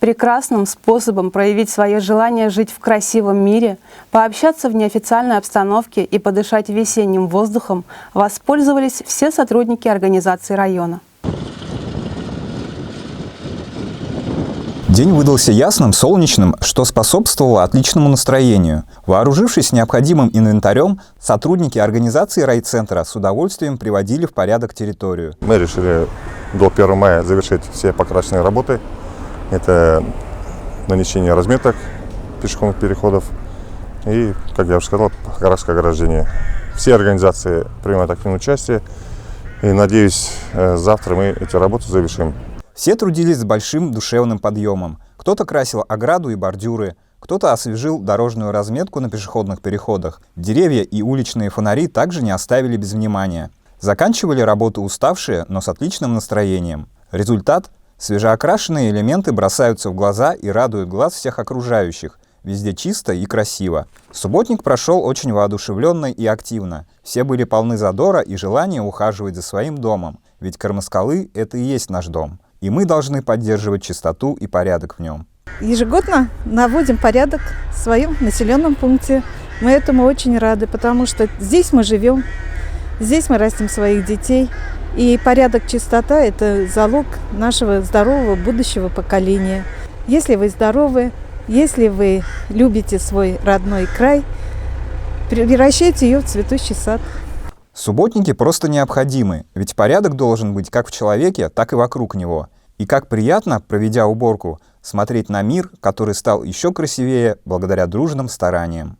Прекрасным способом проявить свое желание жить в красивом мире, пообщаться в неофициальной обстановке и подышать весенним воздухом воспользовались все сотрудники организации района. День выдался ясным, солнечным, что способствовало отличному настроению. Вооружившись необходимым инвентарем, сотрудники организации райцентра с удовольствием приводили в порядок территорию. Мы решили до 1 мая завершить все покрасочные работы. Это нанесение разметок пешеходных переходов и, как я уже сказал, покраска ограждения. Все организации принимают активное участие, и, надеюсь, завтра мы эти работы завершим. Все трудились с большим душевным подъемом. Кто-то красил ограду и бордюры, кто-то освежил дорожную разметку на пешеходных переходах. Деревья и уличные фонари также не оставили без внимания. Заканчивали работу уставшие, но с отличным настроением. Результат – свежеокрашенные элементы бросаются в глаза и радуют глаз всех окружающих. Везде чисто и красиво. Субботник прошел очень воодушевленно и активно. Все были полны задора и желания ухаживать за своим домом. Ведь Кармаскалы – это и есть наш дом. И мы должны поддерживать чистоту и порядок в нем. Ежегодно наводим порядок в своем населенном пункте. Мы этому очень рады, потому что здесь мы живем, здесь мы растим своих детей. И порядок, чистота – это залог нашего здорового будущего поколения. Если вы здоровы, если вы любите свой родной край, превращайте ее в цветущий сад. Субботники просто необходимы, ведь порядок должен быть как в человеке, так и вокруг него. И как приятно, проведя уборку, смотреть на мир, который стал еще красивее благодаря дружным стараниям.